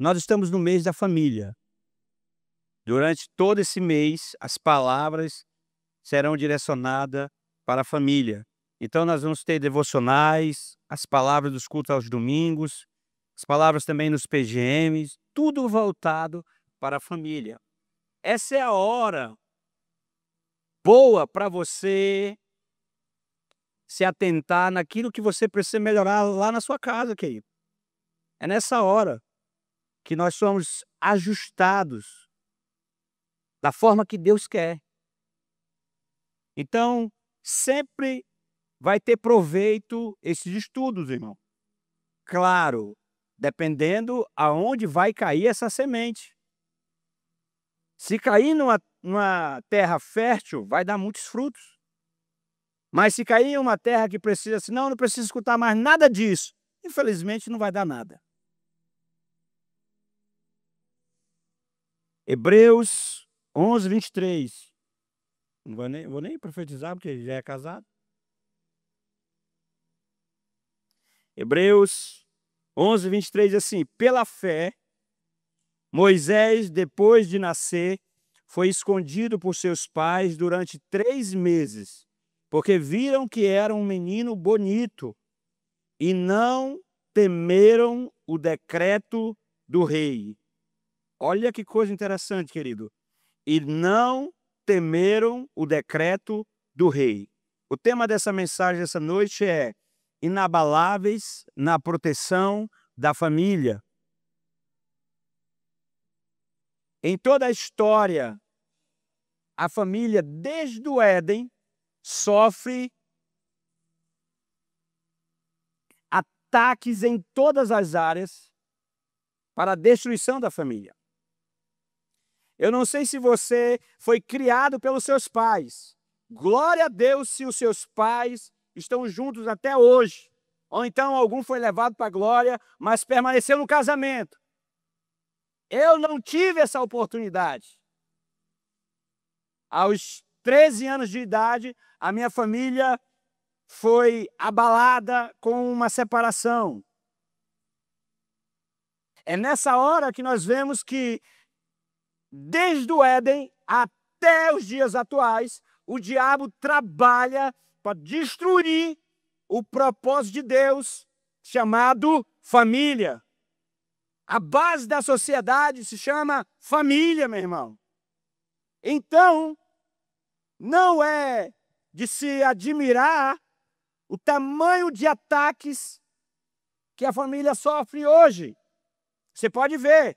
Nós estamos no mês da família. Durante todo esse mês, as palavras serão direcionadas para a família. Então, nós vamos ter devocionais, as palavras dos cultos aos domingos, as palavras também nos PGMs, tudo voltado para a família. Essa é a hora boa para você se atentar naquilo que você precisa melhorar lá na sua casa, querido. É nessa hora que nós somos ajustados da forma que Deus quer. Então, sempre vai ter proveito esses estudos, irmão. Claro, dependendo aonde vai cair essa semente. Se cair numa terra fértil, vai dar muitos frutos. Mas se cair em uma terra que precisa assim, não precisa escutar mais nada disso, infelizmente não vai dar nada. Hebreus 11, 23. Não vou nem profetizar, porque já é casado. Hebreus 11, 23 diz assim: pela fé, Moisés, depois de nascer, foi escondido por seus pais durante 3 meses, porque viram que era um menino bonito e não temeram o decreto do rei. Olha que coisa interessante, querido. E não temeram o decreto do rei. O tema dessa mensagem essa noite é inabaláveis na proteção da família. Em toda a história, a família, desde o Éden, sofre ataques em todas as áreas para a destruição da família. Eu não sei se você foi criado pelos seus pais. Glória a Deus se os seus pais estão juntos até hoje. Ou então algum foi levado para a glória, mas permaneceu no casamento. Eu não tive essa oportunidade. Aos 13 anos de idade, a minha família foi abalada com uma separação. É nessa hora que nós vemos que, desde o Éden até os dias atuais, o diabo trabalha para destruir o propósito de Deus, chamado família. A base da sociedade se chama família, meu irmão. Então, não é de se admirar o tamanho de ataques que a família sofre hoje. Você pode ver,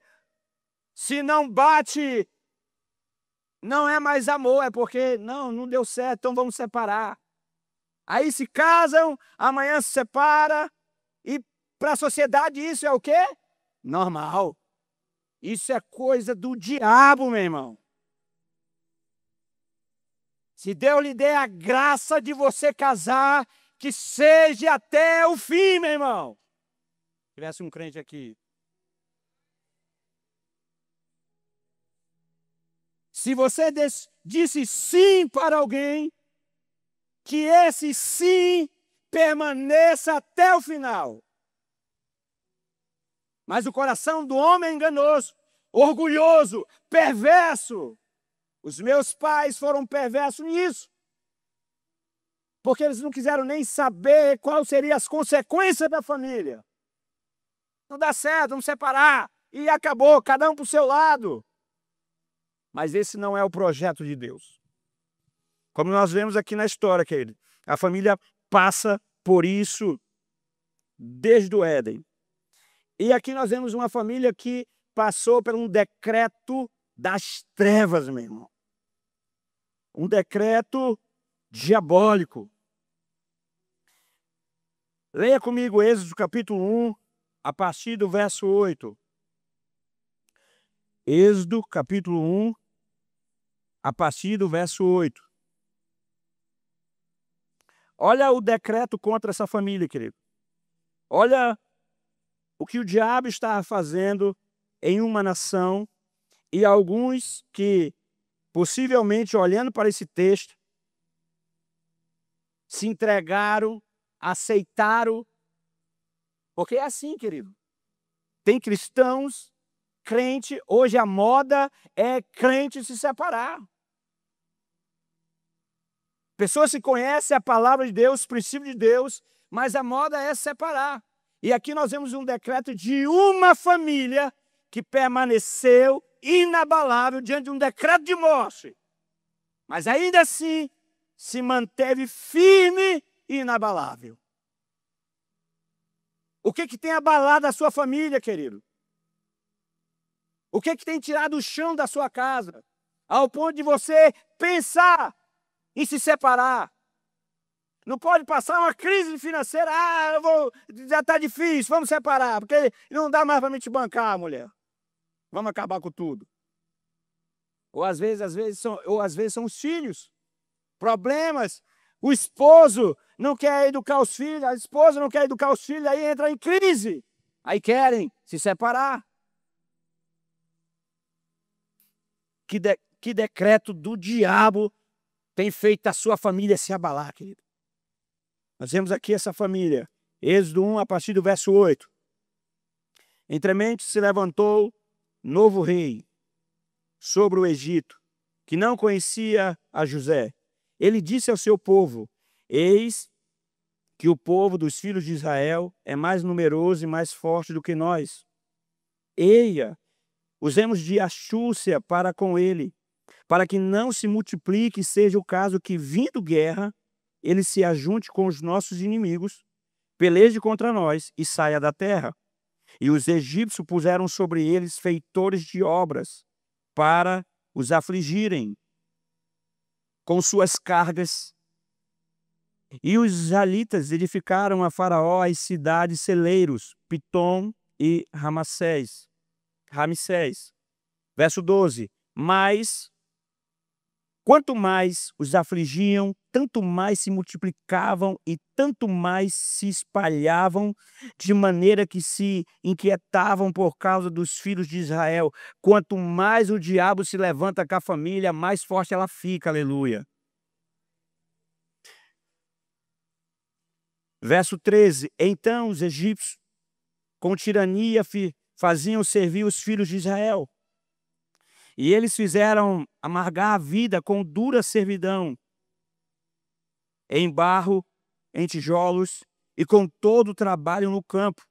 se não bate, não é mais amor, é porque não deu certo, então vamos separar. Aí se casam, amanhã se separa, e para a sociedade isso é o quê? Normal. Isso é coisa do diabo, meu irmão. Se Deus lhe der a graça de você casar, que seja até o fim, meu irmão. Se tivesse um crente aqui. Se você disse sim para alguém, que esse sim permaneça até o final. Mas o coração do homem é enganoso, orgulhoso, perverso. Os meus pais foram perversos nisso. Porque eles não quiseram nem saber quais seriam as consequências da família. Não dá certo, vamos separar. E acabou, cada um para o seu lado. Mas esse não é o projeto de Deus. Como nós vemos aqui na história, querido, a família passa por isso desde o Éden. E aqui nós vemos uma família que passou por um decreto das trevas, meu irmão. Um decreto diabólico. Leia comigo Êxodo capítulo 1, a partir do verso 8. Êxodo capítulo 1, a partir do verso 8. Olha o decreto contra essa família, querido. Olha o que o diabo está fazendo em uma nação, e alguns que, possivelmente, olhando para esse texto, se entregaram, aceitaram, porque é assim, querido. Tem cristãos crente, hoje a moda é crente se separar. Pessoas se conhecem a palavra de Deus, os princípios de Deus, mas a moda é separar. E aqui nós vemos um decreto de uma família que permaneceu inabalável diante de um decreto de morte. Mas ainda assim, se manteve firme e inabalável. O que tem abalado a sua família, querido? O que tem tirado o chão da sua casa? Ao ponto de você pensar em se separar. Não pode passar uma crise financeira. Já está difícil, vamos separar, porque não dá mais para me te bancar, mulher. Vamos acabar com tudo. Ou às vezes são os filhos. Problemas. O esposo não quer educar os filhos, a esposa não quer educar os filhos, aí entra em crise. Aí querem se separar. Que decreto do diabo tem feito a sua família se abalar, querido? Nós vemos aqui essa família. Êxodo 1, a partir do verso 8. Entremente se levantou novo rei sobre o Egito, que não conhecia a José. Ele disse ao seu povo: eis que o povo dos filhos de Israel é mais numeroso e mais forte do que nós. Eia, usemos de astúcia para com ele, para que não se multiplique e seja o caso que, vindo guerra, ele se ajunte com os nossos inimigos, peleje contra nós e saia da terra. E os egípcios puseram sobre eles feitores de obras para os afligirem com suas cargas. E os israelitas edificaram a Faraó as cidades celeiros, Pitom e Ramsés. Verso 12. Mas, quanto mais os afligiam, tanto mais se multiplicavam e tanto mais se espalhavam, de maneira que se inquietavam por causa dos filhos de Israel. Quanto mais o diabo se levanta com a família, mais forte ela fica, aleluia. Verso 13. Então os egípcios, com tirania, faziam servir os filhos de Israel. E eles fizeram amargar a vida com dura servidão, em barro, em tijolos, e com todo o trabalho no campo,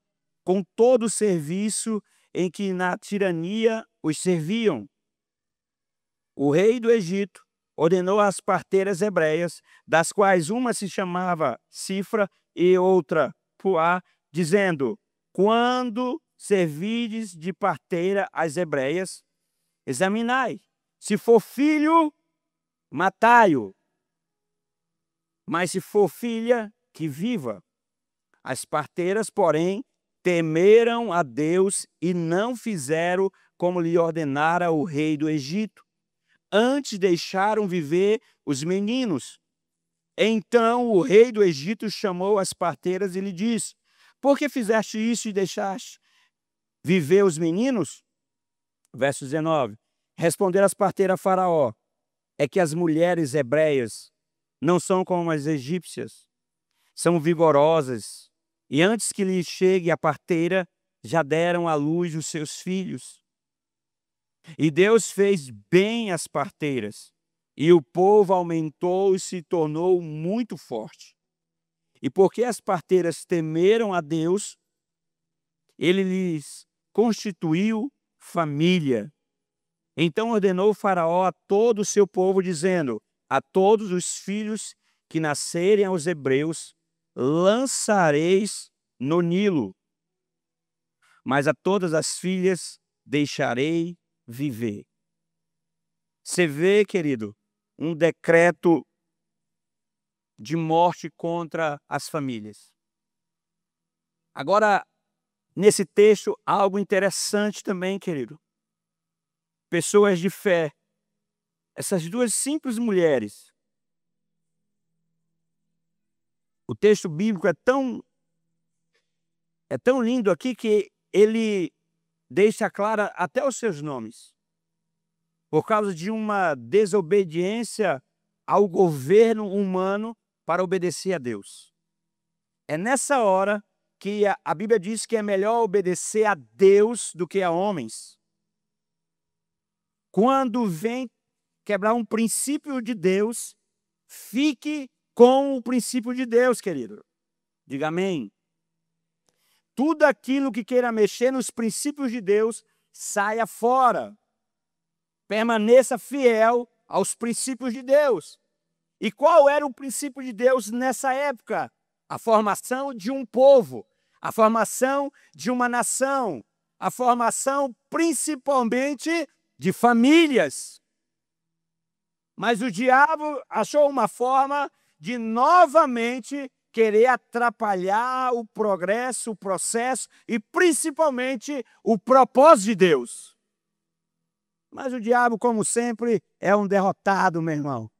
com todo o serviço em que na tirania os serviam. O rei do Egito ordenou às parteiras hebreias, das quais uma se chamava Cifra e outra Puá, dizendo: quando servirdes de parteira às hebreias, examinai, se for filho, matai-o, mas se for filha, que viva. As parteiras, porém, temeram a Deus e não fizeram como lhe ordenara o rei do Egito. Antes deixaram viver os meninos. Então o rei do Egito chamou as parteiras e lhe disse: por que fizeste isso e deixaste viver os meninos? Verso 19. Responderam as parteiras a Faraó: é que as mulheres hebreias não são como as egípcias, são vigorosas, e antes que lhe chegue a parteira, já deram à luz os seus filhos. E Deus fez bem às parteiras, e o povo aumentou e se tornou muito forte. E porque as parteiras temeram a Deus, ele lhes constituiu família. Então ordenou o Faraó a todo o seu povo, dizendo: a todos os filhos que nascerem aos hebreus lançareis no Nilo, mas a todas as filhas deixarei viver. Você vê, querido, um decreto de morte contra as famílias. Agora, nesse texto, algo interessante também, querido. Pessoas de fé, essas duas simples mulheres. O texto bíblico é tão lindo aqui que ele deixa clara até os seus nomes. Por causa de uma desobediência ao governo humano para obedecer a Deus. É nessa hora que a Bíblia diz que é melhor obedecer a Deus do que a homens. quando vem quebrar um princípio de Deus, fique com o princípio de Deus, querido. Diga amém. Tudo aquilo que queira mexer nos princípios de Deus, saia fora. Permaneça fiel aos princípios de Deus. E qual era o princípio de Deus nessa época? A formação de um povo, a formação de uma nação, a formação principalmente de famílias. Mas o diabo achou uma forma de novamente querer atrapalhar o progresso, o processo e principalmente o propósito de Deus. Mas o diabo, como sempre, é um derrotado, meu irmão.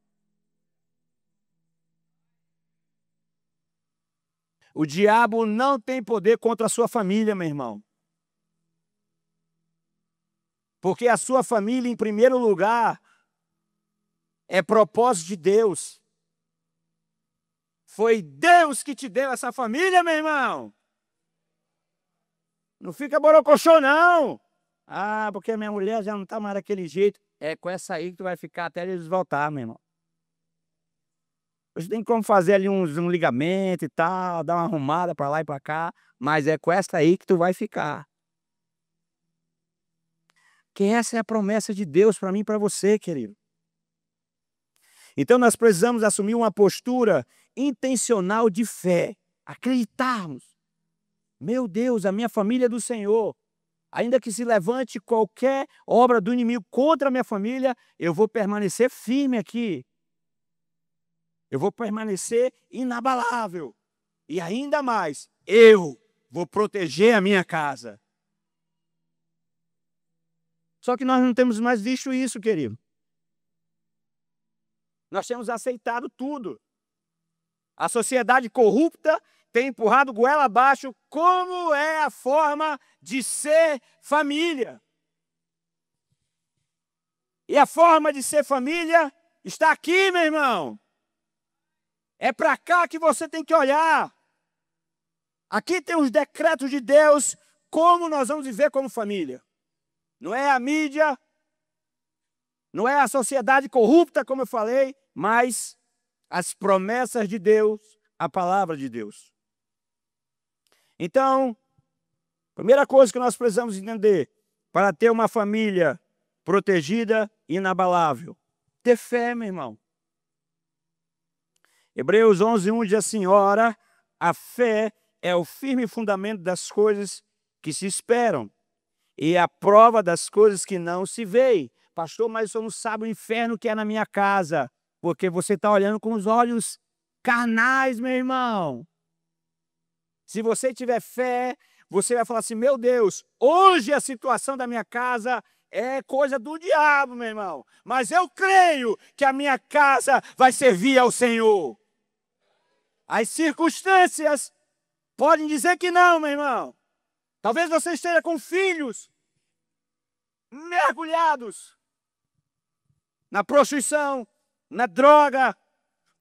O diabo não tem poder contra a sua família, meu irmão. Porque a sua família, em primeiro lugar, é propósito de Deus. Foi Deus que te deu essa família, meu irmão. Não fica borocochô, não. Ah, porque minha mulher já não está mais daquele jeito. É com essa aí que tu vai ficar até eles voltar, meu irmão. Você tem como fazer ali um ligamento e tal, dar uma arrumada para lá e para cá, mas é com essa aí que tu vai ficar. Que essa é a promessa de Deus para mim e para você, querido. Então nós precisamos assumir uma postura intencional de fé, acreditarmos. Meu Deus, a minha família é do Senhor. Ainda que se levante qualquer obra do inimigo contra a minha família, eu vou permanecer firme aqui. Eu vou permanecer inabalável. E ainda mais, eu vou proteger a minha casa. Só que nós não temos mais visto isso, querido. Nós temos aceitado tudo. A sociedade corrupta tem empurrado goela abaixo como é a forma de ser família. E a forma de ser família está aqui, meu irmão. É para cá que você tem que olhar. Aqui tem os decretos de Deus, como nós vamos viver como família. Não é a mídia, não é a sociedade corrupta, como eu falei, mas as promessas de Deus, a palavra de Deus. Então, primeira coisa que nós precisamos entender para ter uma família protegida e inabalável, ter fé, meu irmão. Hebreus 11:1 diz assim: ora, a fé é o firme fundamento das coisas que se esperam e a prova das coisas que não se veem. Pastor, mas você não sabe o inferno que é na minha casa, porque você está olhando com os olhos carnais, meu irmão. Se você tiver fé, você vai falar assim: meu Deus, hoje a situação da minha casa é coisa do diabo, meu irmão. Mas eu creio que a minha casa vai servir ao Senhor. As circunstâncias podem dizer que não, meu irmão. Talvez você esteja com filhos mergulhados na prostituição, na droga,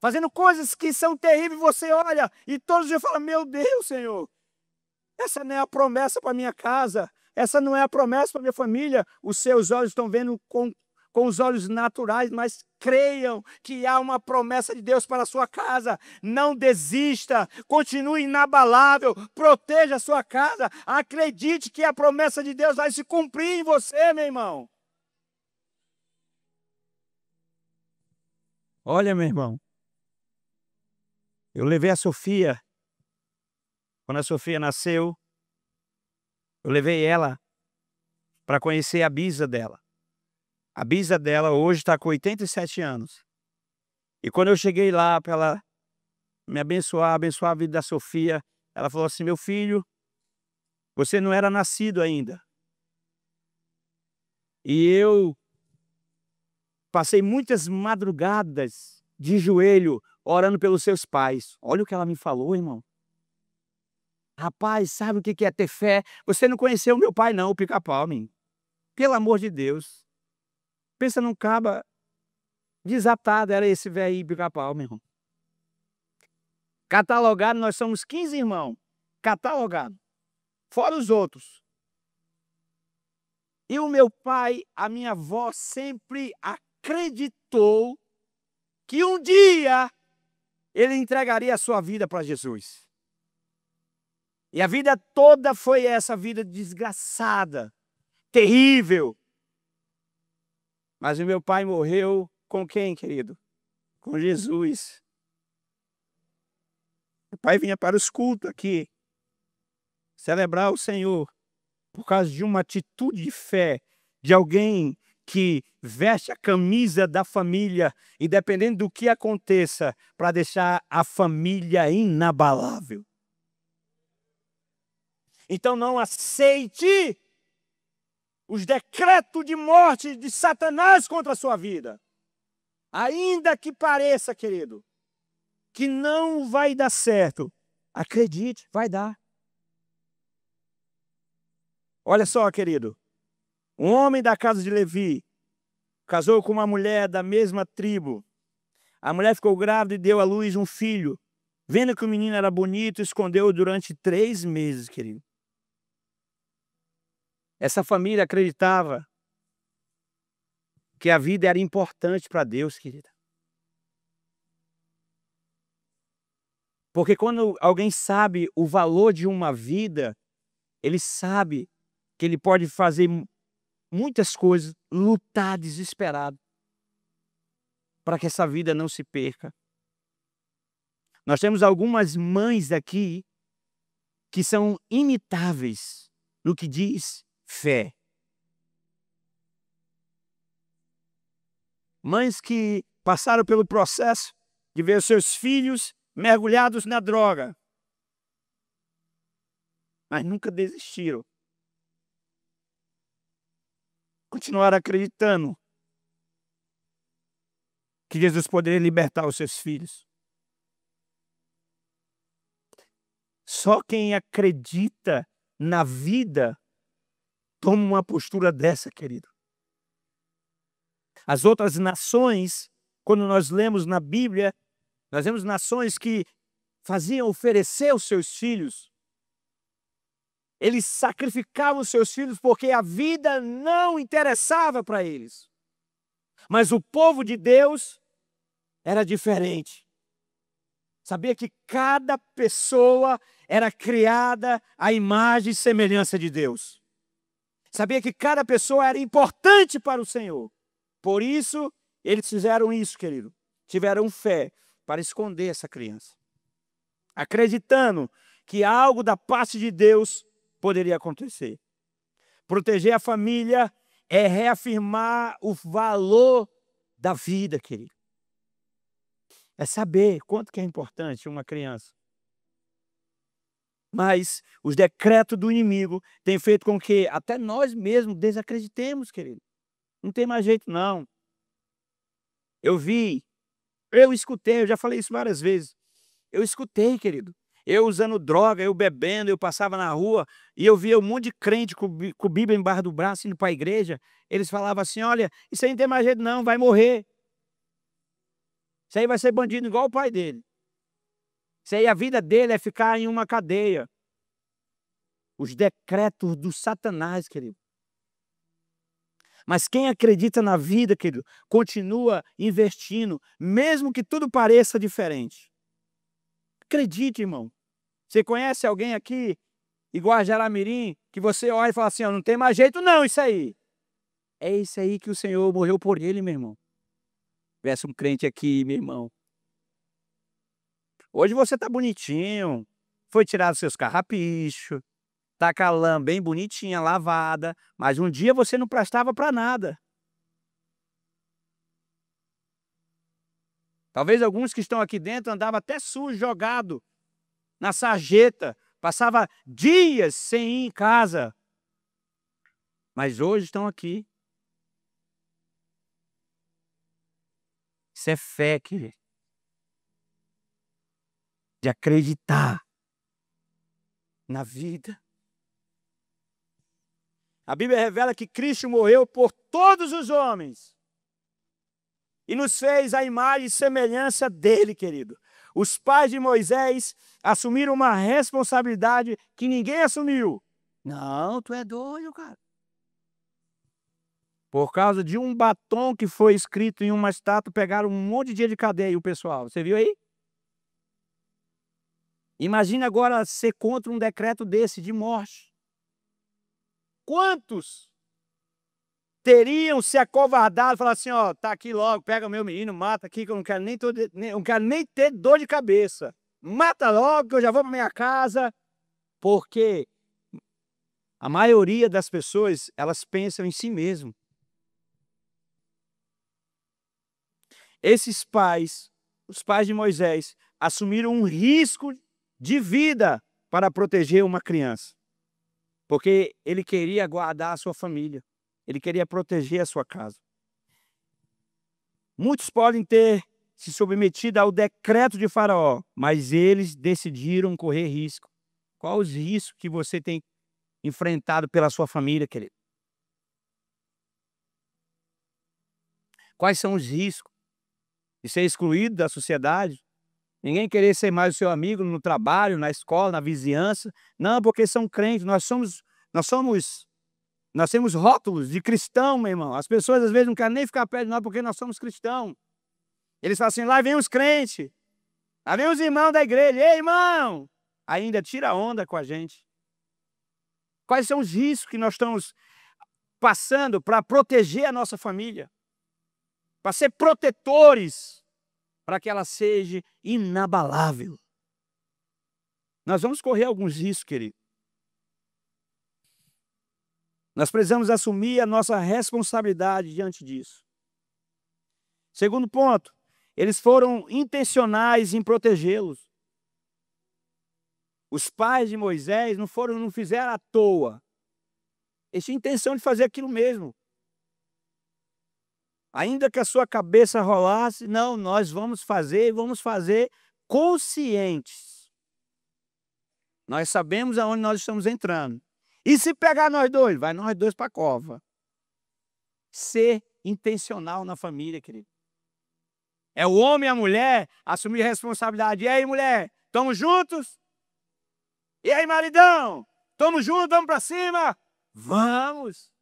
fazendo coisas que são terríveis. Você olha e todos os dias fala: meu Deus, Senhor, essa não é a promessa para minha casa, essa não é a promessa para minha família. Os seus olhos estão vendo com os olhos naturais, mas creiam que há uma promessa de Deus para a sua casa. Não desista, continue inabalável, proteja a sua casa, acredite que a promessa de Deus vai se cumprir em você, meu irmão. Olha, meu irmão, eu levei a Sofia, quando a Sofia nasceu, eu levei ela para conhecer a bisa dela. A bisa dela hoje está com 87 anos. E quando eu cheguei lá para ela me abençoar a vida da Sofia, ela falou assim: meu filho, você não era nascido ainda. E eu passei muitas madrugadas de joelho orando pelos seus pais. Olha o que ela me falou, irmão. Rapaz, sabe o que é ter fé? Você não conheceu o meu pai não, o Pica-Pau, menino. Pelo amor de Deus. Pensa num caba desatado, era esse velho Pica-Pau, meu irmão. Catalogado, nós somos 15 irmãos. Catalogado. Fora os outros. E o meu pai, a minha avó sempre acreditou que um dia ele entregaria a sua vida para Jesus. E a vida toda foi essa vida desgraçada, terrível. Mas o meu pai morreu com quem, querido? Com Jesus. Meu pai vinha para os cultos aqui, celebrar o Senhor, por causa de uma atitude de fé, de alguém que veste a camisa da família, e dependendo do que aconteça, para deixar a família inabalável. Então não aceite os decretos de morte de Satanás contra a sua vida. Ainda que pareça, querido, que não vai dar certo, acredite, vai dar. Olha só, querido, um homem da casa de Levi casou com uma mulher da mesma tribo. A mulher ficou grávida e deu à luz um filho. Vendo que o menino era bonito, escondeu-o durante 3 meses, querido. Essa família acreditava que a vida era importante para Deus, querida. Porque quando alguém sabe o valor de uma vida, ele sabe que ele pode fazer muitas coisas, lutar desesperado para que essa vida não se perca. Nós temos algumas mães aqui que são imitáveis no que diz fé. Mães que passaram pelo processo de ver seus filhos mergulhados na droga, mas nunca desistiram. Continuaram acreditando que Jesus poderia libertar os seus filhos. Só quem acredita na vida toma uma postura dessa, querido. As outras nações, quando nós lemos na Bíblia, nós vemos nações que faziam oferecer os seus filhos. Eles sacrificavam os seus filhos porque a vida não interessava para eles. Mas o povo de Deus era diferente. Sabia que cada pessoa era criada à imagem e semelhança de Deus. Sabia que cada pessoa era importante para o Senhor. Por isso, eles fizeram isso, querido. Tiveram fé para esconder essa criança, acreditando que algo da parte de Deus poderia acontecer. Proteger a família é reafirmar o valor da vida, querido. É saber quanto que é importante uma criança. Mas os decretos do inimigo têm feito com que até nós mesmos desacreditemos, querido. Não tem mais jeito, não. Eu escutei, eu já falei isso várias vezes. Eu escutei, querido. Eu usando droga, eu bebendo, eu passava na rua e eu via um monte de crente com Bíblia embaixo do braço, indo para a igreja. Eles falavam assim, olha, isso aí não tem mais jeito não, vai morrer. Isso aí vai ser bandido igual o pai dele. Isso aí a vida dele é ficar em uma cadeia. Os decretos do Satanás, querido. Mas quem acredita na vida, querido, continua investindo, mesmo que tudo pareça diferente. Acredite, irmão. Você conhece alguém aqui, igual a Jaramirim, que você olha e fala assim, ó, não tem mais jeito não isso aí. É isso aí que o Senhor morreu por ele, meu irmão. Tivesse um crente aqui, meu irmão. Hoje você tá bonitinho, foi tirado seus carrapichos, tá com a lã bem bonitinha, lavada, mas um dia você não prestava para nada. Talvez alguns que estão aqui dentro andavam até sujo, jogado na sarjeta, passava dias sem ir em casa. Mas hoje estão aqui. Isso é fé, querido. De acreditar na vida. A Bíblia revela que Cristo morreu por todos os homens. E nos fez a imagem e semelhança dele, querido. Os pais de Moisés assumiram uma responsabilidade que ninguém assumiu. Não, tu é doido, cara. Por causa de um batom que foi escrito em uma estátua, pegaram um monte de dia de cadeia, o pessoal. Você viu aí? Imagina agora ser contra um decreto desse de morte. Quantos teriam se acovardado e falado assim, ó, tá aqui logo, pega o meu menino, mata aqui que eu não quero não quero nem ter dor de cabeça. Mata logo que eu já vou para minha casa. Porque a maioria das pessoas, elas pensam em si mesmo. Esses pais, os pais de Moisés, assumiram um risco de vida para proteger uma criança. Porque ele queria guardar a sua família. Ele queria proteger a sua casa. Muitos podem ter se submetido ao decreto de Faraó, mas eles decidiram correr risco. Quais os riscos que você tem enfrentado pela sua família, querido? Quais são os riscos de ser excluído da sociedade? Ninguém querer ser mais o seu amigo no trabalho, na escola, na vizinhança. Não, porque são crentes, nós temos rótulos de cristão, meu irmão. As pessoas às vezes não querem nem ficar perto de nós porque nós somos cristãos. Eles falam assim, lá vem os crentes, lá vem os irmãos da igreja. Ei, irmão! Ainda tira onda com a gente. Quais são os riscos que nós estamos passando para proteger a nossa família? Para ser protetores, para que ela seja inabalável. Nós vamos correr alguns riscos, querido. Nós precisamos assumir a nossa responsabilidade diante disso. Segundo ponto, eles foram intencionais em protegê-los. Os pais de Moisés não fizeram à toa. Eles tinham intenção de fazer aquilo mesmo. Ainda que a sua cabeça rolasse, não, nós vamos fazer e vamos fazer conscientes. Nós sabemos aonde nós estamos entrando. E se pegar nós dois? Vai nós dois para a cova. Ser intencional na família, querido. É o homem e a mulher assumir a responsabilidade. E aí, mulher, estamos juntos? E aí, maridão? Estamos juntos, vamos para cima? Vamos!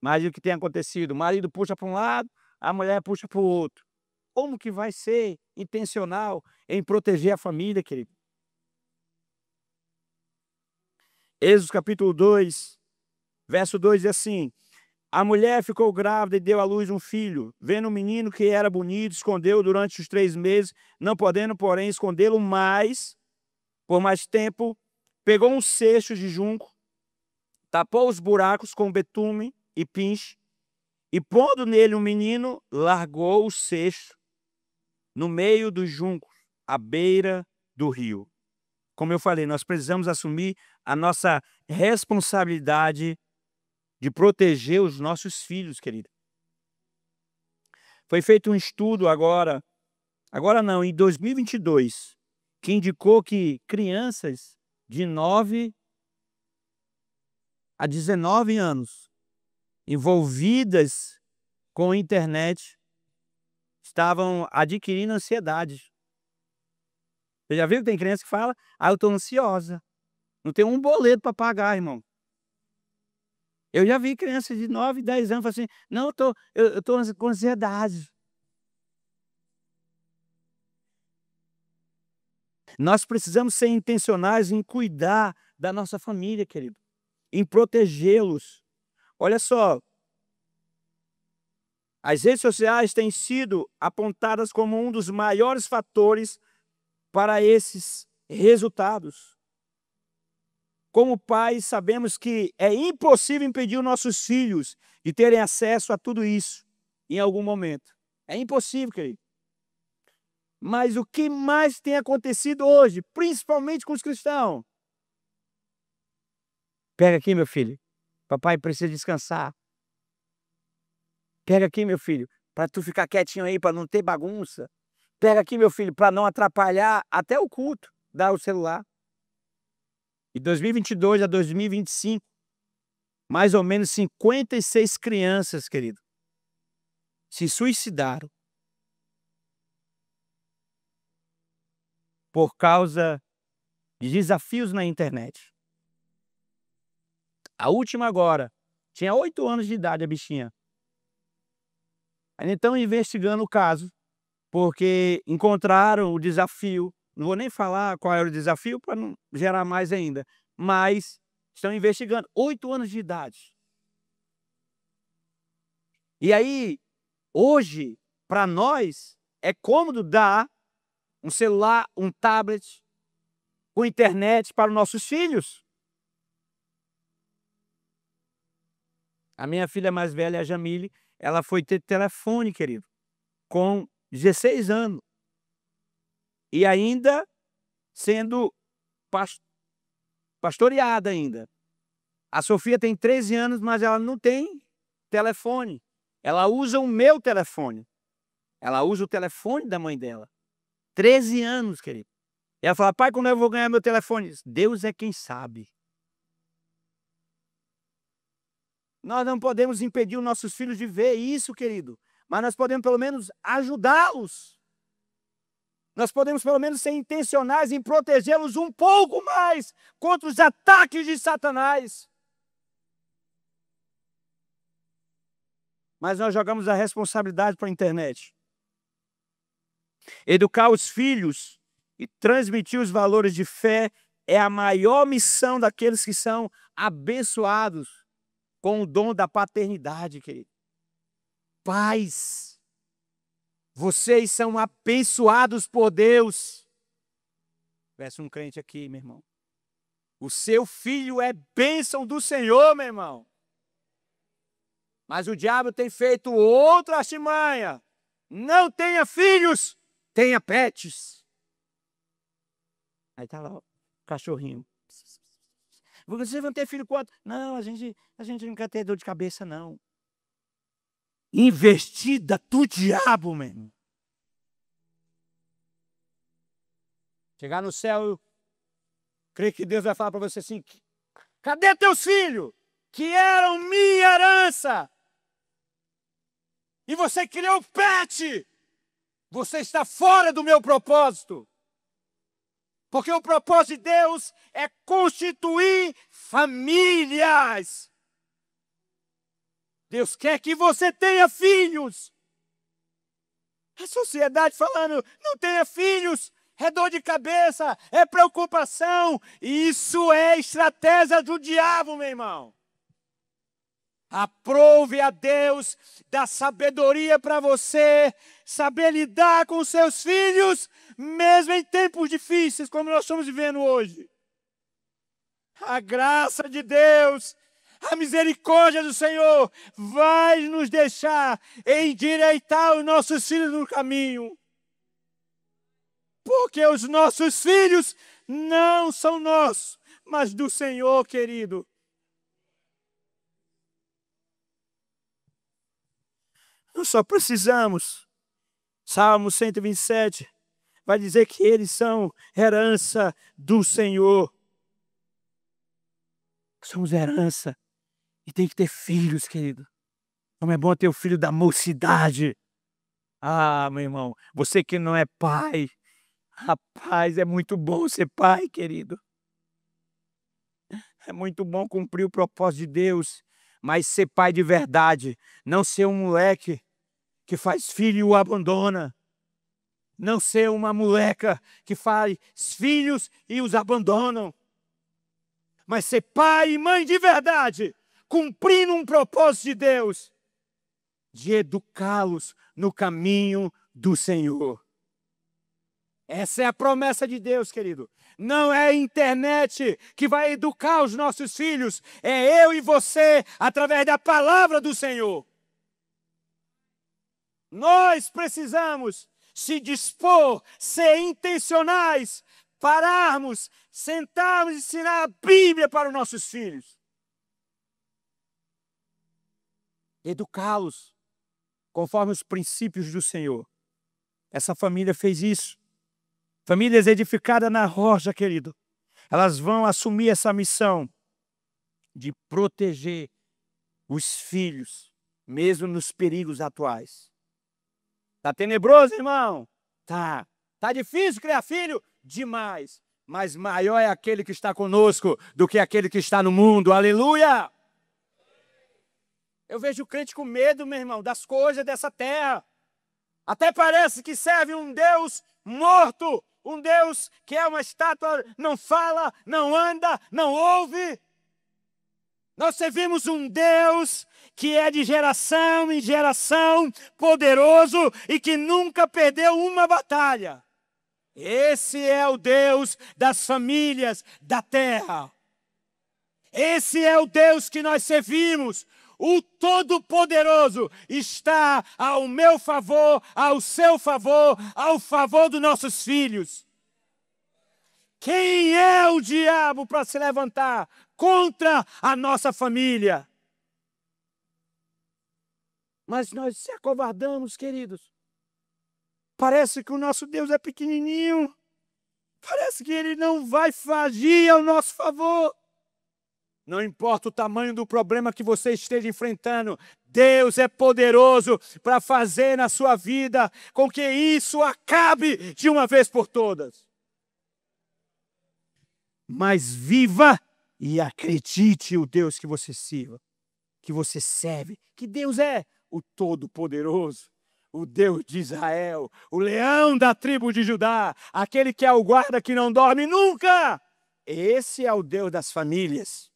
Mas o que tem acontecido? O marido puxa para um lado, a mulher puxa para o outro. Como que vai ser intencional em proteger a família, querido? Êxodo capítulo 2, verso 2 diz assim: a mulher ficou grávida e deu à luz um filho. Vendo o menino que era bonito, escondeu durante os 3 meses, não podendo, porém, escondê-lo por mais tempo, pegou um cesto de junco, tapou os buracos com betume e pinche, e pondo nele um menino, largou o cesto no meio dos juncos, à beira do rio. Como eu falei, nós precisamos assumir a nossa responsabilidade de proteger os nossos filhos, querido. Foi feito um estudo agora não, em 2022, que indicou que crianças de 9 a 19 anos envolvidas com a internet estavam adquirindo ansiedade. Você já viu que tem criança que fala, eu estou ansiosa, não tenho um boleto para pagar, irmão. Eu já vi crianças de 9, 10 anos falando assim, não, eu estou com ansiedade. Nós precisamos ser intencionais em cuidar da nossa família, querido, em protegê-los. Olha só, as redes sociais têm sido apontadas como um dos maiores fatores para esses resultados. Como pais, sabemos que é impossível impedir os nossos filhos de terem acesso a tudo isso em algum momento. É impossível, querido. Mas o que mais tem acontecido hoje, principalmente com os cristãos? Pega aqui, meu filho. Papai precisa descansar. Pega aqui, meu filho, para tu ficar quietinho aí, para não ter bagunça. Pega aqui, meu filho, para não atrapalhar até o culto, dá o celular. De 2022 a 2025, mais ou menos 56 crianças, querido, se suicidaram por causa de desafios na internet. A última agora Tinha 8 anos de idade a bichinha. Ainda estão investigando o caso, porque encontraram o desafio. Não vou nem falar qual era o desafio para não gerar mais ainda, mas estão investigando. 8 anos de idade. E aí, hoje, para nós, é cômodo dar um celular, um tablet, com internet para os nossos filhos. A minha filha mais velha, a Jamile, ela foi ter telefone, querido, com 16 anos. E ainda sendo pastoreada ainda. A Sofia tem 13 anos, mas ela não tem telefone. Ela usa o meu telefone. Ela usa o telefone da mãe dela. 13 anos, querido. E ela fala, pai, quando eu vou ganhar meu telefone? Deus é quem sabe. Nós não podemos impedir os nossos filhos de ver isso, querido. Mas nós podemos pelo menos ajudá-los. Nós podemos pelo menos ser intencionais em protegê-los um pouco mais contra os ataques de Satanás. Mas nós jogamos a responsabilidade para a internet. Educar os filhos e transmitir os valores de fé é a maior missão daqueles que são abençoados com o dom da paternidade, querido. Pais, vocês são abençoados por Deus. Peço um crente aqui, meu irmão. O seu filho é bênção do Senhor, meu irmão. Mas o diabo tem feito outra artimanha. Não tenha filhos, tenha pets. Aí tá lá o cachorrinho. Vocês vão ter filho quanto? Não, a gente não quer ter dor de cabeça, não. Investida do diabo, meu irmão. Chegar no céu, creio que Deus vai falar para você assim, cadê teus filhos? Que eram minha herança. E você criou pet. Você está fora do meu propósito. Porque o propósito de Deus é constituir famílias. Deus quer que você tenha filhos. A sociedade falando, não tenha filhos, é dor de cabeça, é preocupação. Isso é estratégia do diabo, meu irmão. Aprove a Deus da sabedoria para você saber lidar com seus filhos, mesmo em tempos difíceis, como nós estamos vivendo hoje. A graça de Deus, a misericórdia do Senhor vai nos deixar endireitar os nossos filhos no caminho. Porque os nossos filhos não são nossos, mas do Senhor, querido. Nós só precisamos. Salmo 127 vai dizer que eles são herança do Senhor. Somos herança. E tem que ter filhos, querido. Como é bom ter o filho da mocidade. Ah, meu irmão, você que não é pai. Rapaz, é muito bom ser pai, querido. É muito bom cumprir o propósito de Deus. Mas ser pai de verdade. Não ser um moleque que faz filho e o abandona. Não ser uma moleca que faz filhos e os abandonam. Mas ser pai e mãe de verdade, cumprindo um propósito de Deus, de educá-los no caminho do Senhor. Essa é a promessa de Deus, querido. Não é a internet que vai educar os nossos filhos, é eu e você, através da palavra do Senhor. Nós precisamos se dispor, ser intencionais, pararmos, sentarmos e ensinar a Bíblia para os nossos filhos. Educá-los conforme os princípios do Senhor. Essa família fez isso. Famílias edificadas na rocha, querido. Elas vão assumir essa missão de proteger os filhos, mesmo nos perigos atuais. Tá tenebroso, irmão? Tá. Tá difícil criar filho? Demais. Mas maior é aquele que está conosco do que aquele que está no mundo. Aleluia! Eu vejo crente com medo, meu irmão, das coisas dessa terra. Até parece que serve um Deus morto, um Deus que é uma estátua, não fala, não anda, não ouve. Nós servimos um Deus que é de geração em geração, poderoso e que nunca perdeu uma batalha. Esse é o Deus das famílias da terra. Esse é o Deus que nós servimos. O Todo-Poderoso está ao meu favor, ao seu favor, ao favor dos nossos filhos. Quem é o diabo para se levantar contra a nossa família? Mas nós se acovardamos, queridos. Parece que o nosso Deus é pequenininho. Parece que Ele não vai agir ao nosso favor. Não importa o tamanho do problema que você esteja enfrentando, Deus é poderoso para fazer na sua vida com que isso acabe de uma vez por todas. Mas viva e acredite o Deus que você sirva, que você serve, que Deus é o Todo-Poderoso, o Deus de Israel, o leão da tribo de Judá, aquele que é o guarda que não dorme nunca. Esse é o Deus das famílias.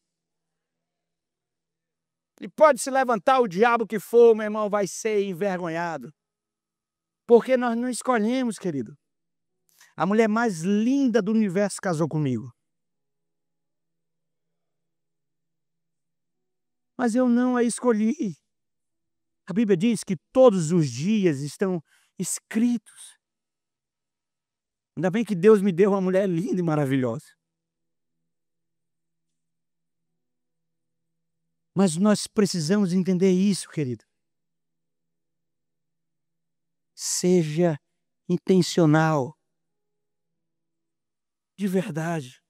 E pode se levantar o diabo que for, meu irmão, vai ser envergonhado. Porque nós não escolhemos, querido. A mulher mais linda do universo casou comigo. Mas eu não a escolhi. A Bíblia diz que todos os dias estão escritos. Ainda bem que Deus me deu uma mulher linda e maravilhosa. Mas nós precisamos entender isso, querido. Seja intencional. De verdade.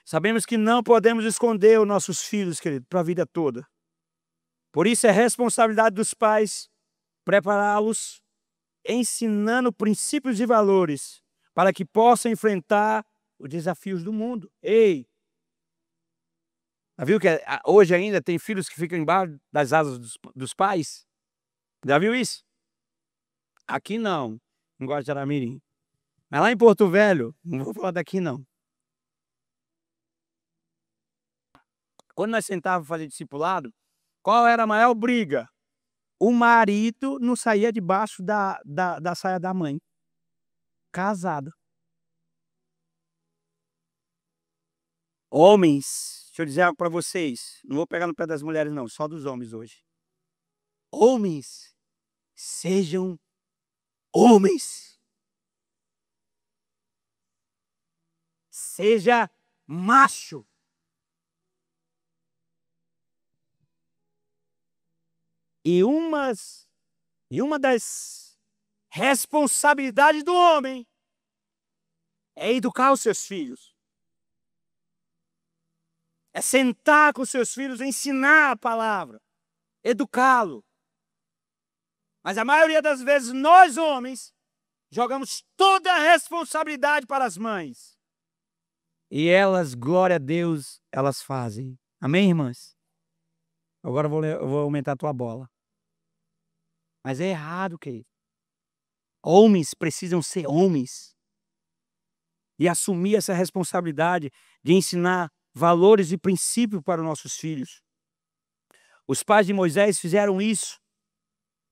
Sabemos que não podemos esconder os nossos filhos, querido, para a vida toda. Por isso é responsabilidade dos pais prepará-los, ensinando princípios e valores para que possam enfrentar os desafios do mundo. Ei! Já viu que hoje ainda tem filhos que ficam embaixo das asas dos pais? Já viu isso? Aqui não, em Guajará-Mirim. Mas lá em Porto Velho, não vou falar daqui não. Quando nós sentávamos para fazer discipulado, qual era a maior briga? O marido não saía debaixo da saia da mãe. Casado. Homens, deixa eu dizer algo para vocês. Não vou pegar no pé das mulheres não, só dos homens hoje. Homens, sejam homens. Seja macho. E uma das responsabilidades do homem é educar os seus filhos. É sentar com os seus filhos, ensinar a palavra, educá-lo. Mas a maioria das vezes nós homens jogamos toda a responsabilidade para as mães. E elas, glória a Deus, elas fazem. Amém, irmãs? Agora eu vou aumentar a tua bola. Mas é errado, querido. Homens precisam ser homens. E assumir essa responsabilidade de ensinar valores e princípios para os nossos filhos. Os pais de Moisés fizeram isso.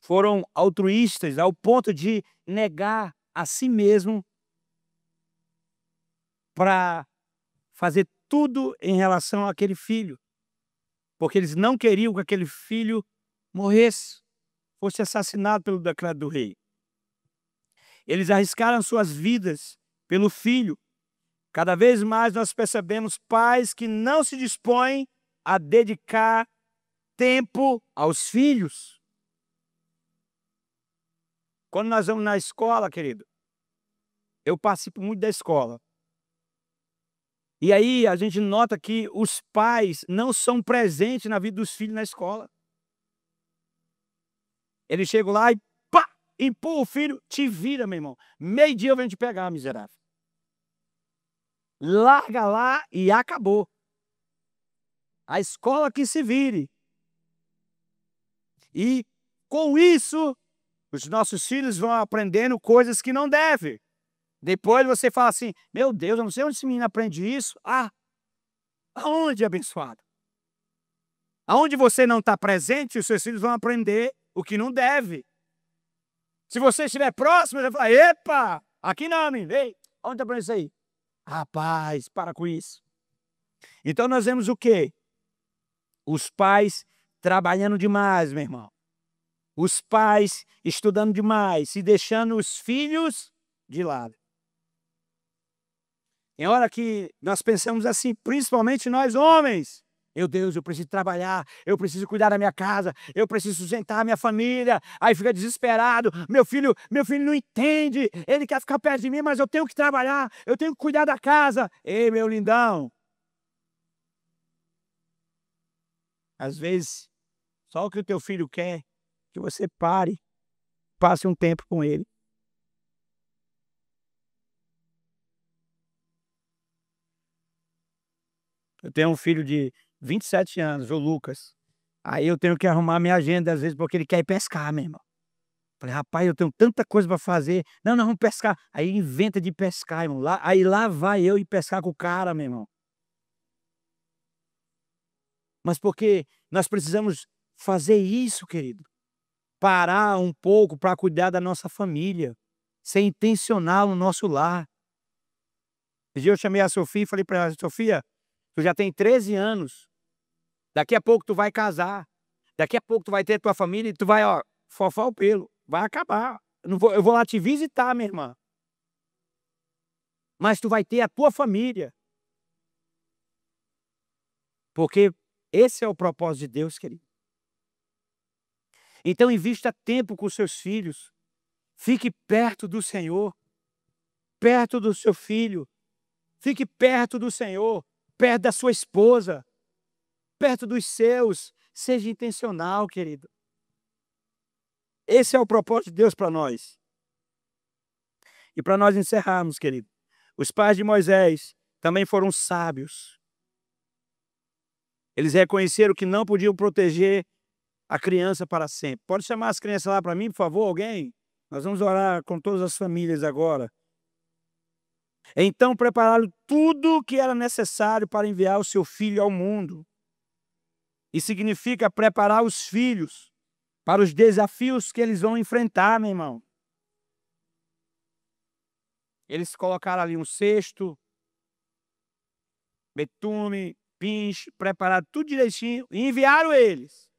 Foram altruístas ao ponto de negar a si mesmo para fazer tudo em relação àquele filho. Porque eles não queriam que aquele filho morresse, fosse assassinado pelo decreto do rei. Eles arriscaram suas vidas pelo filho. Cada vez mais nós percebemos pais que não se dispõem a dedicar tempo aos filhos. Quando nós vamos na escola, querido, eu participo muito da escola. E aí a gente nota que os pais não são presentes na vida dos filhos na escola. Eles chegam lá e pá, empurra o filho, te vira, meu irmão. Meio-dia eu venho te pegar, miserável. Larga lá e acabou. A escola que se vire. E com isso, os nossos filhos vão aprendendo coisas que não devem. Depois você fala assim, meu Deus, eu não sei onde esse menino aprende isso. Aonde, abençoado? Aonde você não está presente, os seus filhos vão aprender o que não deve. Se você estiver próximo, você vai falar, epa, aqui não, menino. Ei, onde está aprendendo isso aí? Rapaz, para com isso. Então nós vemos o quê? Os pais trabalhando demais, meu irmão. Os pais estudando demais e deixando os filhos de lado. Tem hora que nós pensamos assim, principalmente nós homens. Meu Deus, eu preciso trabalhar, eu preciso cuidar da minha casa, eu preciso sustentar a minha família. Aí fica desesperado, meu filho não entende, ele quer ficar perto de mim, mas eu tenho que trabalhar, eu tenho que cuidar da casa. Ei, meu lindão. Às vezes, só o que o teu filho quer é que você pare, passe um tempo com ele. Eu tenho um filho de 27 anos, o Lucas. Aí eu tenho que arrumar minha agenda, às vezes, porque ele quer ir pescar, meu irmão. Falei, rapaz, eu tenho tanta coisa para fazer. Não, vamos pescar. Aí inventa de pescar, irmão. Aí lá vai eu ir pescar com o cara, meu irmão. Mas porque nós precisamos fazer isso, querido. Parar um pouco para cuidar da nossa família. Ser intencional no nosso lar. Um dia eu chamei a Sofia e falei para ela, Sofia, tu já tem 13 anos. Daqui a pouco tu vai casar. Daqui a pouco tu vai ter tua família e tu vai, fofar o pelo. Vai acabar. Eu vou lá te visitar, minha irmã. Mas tu vai ter a tua família. Porque esse é o propósito de Deus, querido. Então invista tempo com seus filhos. Fique perto do Senhor. Perto do seu filho. Fique perto do Senhor. Perto da sua esposa. Perto dos seus. Seja intencional, querido. Esse é o propósito de Deus para nós. E para nós encerrarmos, querido, os pais de Moisés também foram sábios. Eles reconheceram que não podiam proteger a criança para sempre. Pode chamar as crianças lá para mim, por favor, alguém? Nós vamos orar com todas as famílias agora. Então prepararam tudo o que era necessário para enviar o seu filho ao mundo. Isso significa preparar os filhos para os desafios que eles vão enfrentar, meu irmão. Eles colocaram ali um cesto, betume, pinche, prepararam tudo direitinho e enviaram eles.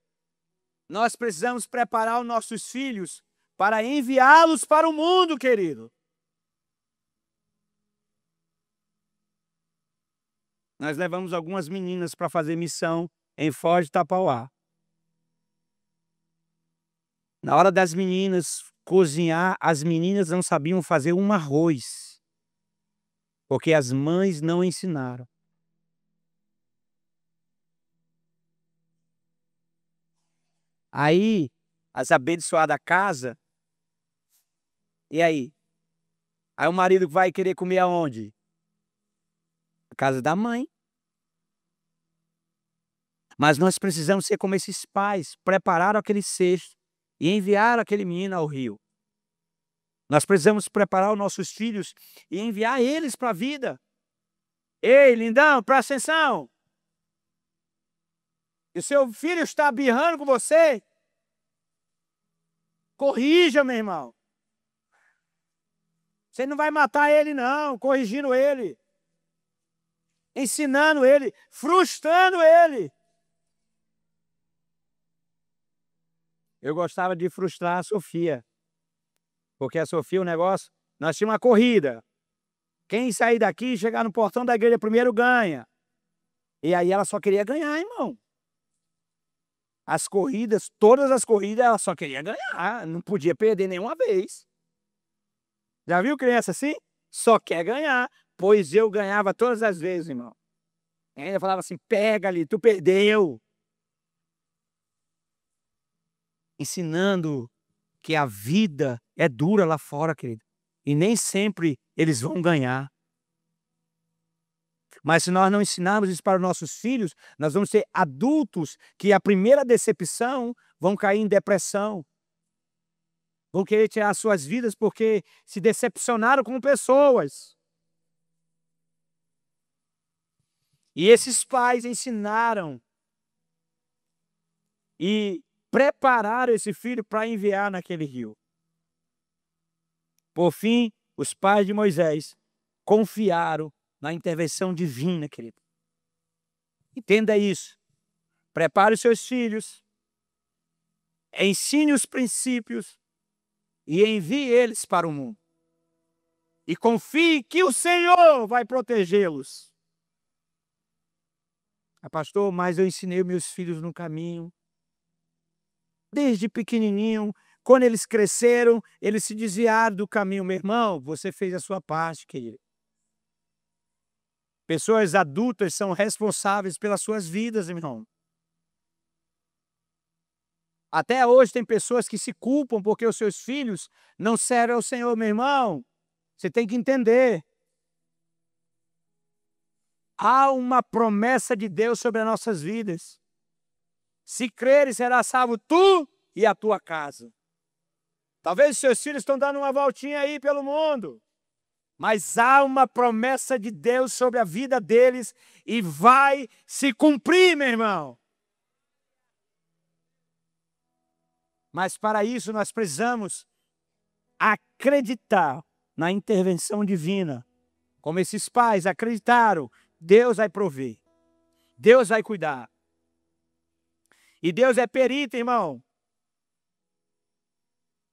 Nós precisamos preparar os nossos filhos para enviá-los para o mundo, querido. Nós levamos algumas meninas para fazer missão em Foz do Tapauá. Na hora das meninas cozinhar, as meninas não sabiam fazer um arroz, porque as mães não ensinaram. Aí, as abençoadas da casa, e aí? Aí o marido vai querer comer aonde? Na casa da mãe. Mas nós precisamos ser como esses pais, prepararam aquele cesto e enviaram aquele menino ao rio. Nós precisamos preparar os nossos filhos e enviar eles para a vida. Ei, lindão, presta atenção. E o seu filho está birrando com você? Corrija, meu irmão. Você não vai matar ele, não, corrigindo ele. Ensinando ele, frustrando ele. Eu gostava de frustrar a Sofia. Porque a Sofia, o negócio, nós tínhamos uma corrida. Quem sair daqui e chegar no portão da igreja primeiro ganha. E aí ela só queria ganhar, irmão. As corridas, todas as corridas, ela só queria ganhar. Não podia perder nenhuma vez. Já viu criança assim? Só quer ganhar. Pois eu ganhava todas as vezes, irmão. E ainda falava assim, pega ali, tu perdeu. Ensinando que a vida é dura lá fora, querido. E nem sempre eles vão ganhar. Mas se nós não ensinarmos isso para os nossos filhos, nós vamos ser adultos que a primeira decepção vão cair em depressão, vão querer tirar suas vidas porque se decepcionaram com pessoas. E esses pais ensinaram e prepararam esse filho para enviar naquele rio. Por fim, os pais de Moisés confiaram na intervenção divina, querido. Entenda isso. Prepare os seus filhos, ensine os princípios e envie eles para o mundo. E confie que o Senhor vai protegê-los. Pastor, mas eu ensinei meus filhos no caminho. Desde pequenininho, quando eles cresceram, eles se desviaram do caminho. Meu irmão, você fez a sua parte, querido. Pessoas adultas são responsáveis pelas suas vidas, irmão. Até hoje tem pessoas que se culpam porque os seus filhos não servem ao Senhor, meu irmão. Você tem que entender. Há uma promessa de Deus sobre as nossas vidas. Se creres, será salvo tu e a tua casa. Talvez os seus filhos estão dando uma voltinha aí pelo mundo. Mas há uma promessa de Deus sobre a vida deles e vai se cumprir, meu irmão. Mas para isso nós precisamos acreditar na intervenção divina. Como esses pais acreditaram, Deus vai prover. Deus vai cuidar. E Deus é perito, irmão.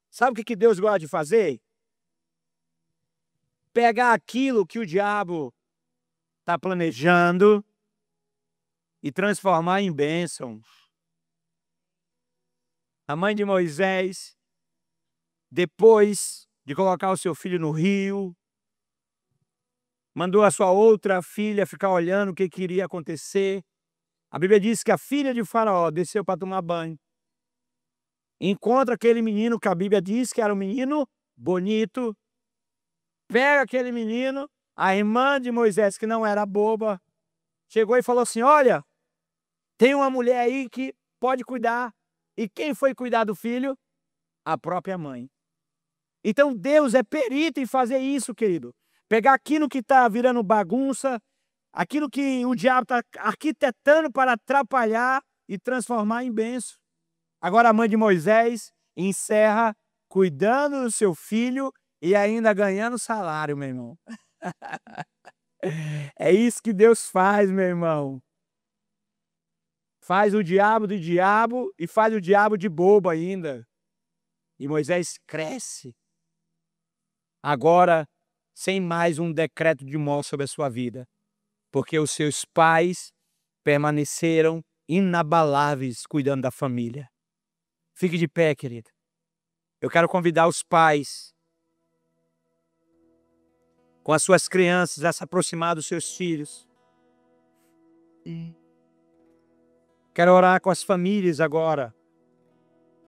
Sabe o que Deus gosta de fazer? Pegar aquilo que o diabo está planejando e transformar em bênção. A mãe de Moisés, depois de colocar o seu filho no rio, mandou a sua outra filha ficar olhando o que iria acontecer. A Bíblia diz que a filha de Faraó desceu para tomar banho. Encontra aquele menino que a Bíblia diz que era um menino bonito. Pega aquele menino, a irmã de Moisés, que não era boba, chegou e falou assim: olha, tem uma mulher aí que pode cuidar. E quem foi cuidar do filho? A própria mãe. Então Deus é perito em fazer isso, querido. Pegar aquilo que está virando bagunça, aquilo que o diabo está arquitetando para atrapalhar e transformar em bênção. Agora a mãe de Moisés encerra cuidando do seu filho e ainda ganhando salário, meu irmão. É isso que Deus faz, meu irmão. Faz o diabo de diabo e faz o diabo de bobo ainda. E Moisés cresce. Agora, sem mais um decreto de morte sobre a sua vida. Porque os seus pais permaneceram inabaláveis cuidando da família. Fique de pé, querido. Eu quero convidar os pais com as suas crianças a se aproximar dos seus filhos. Quero orar com as famílias agora.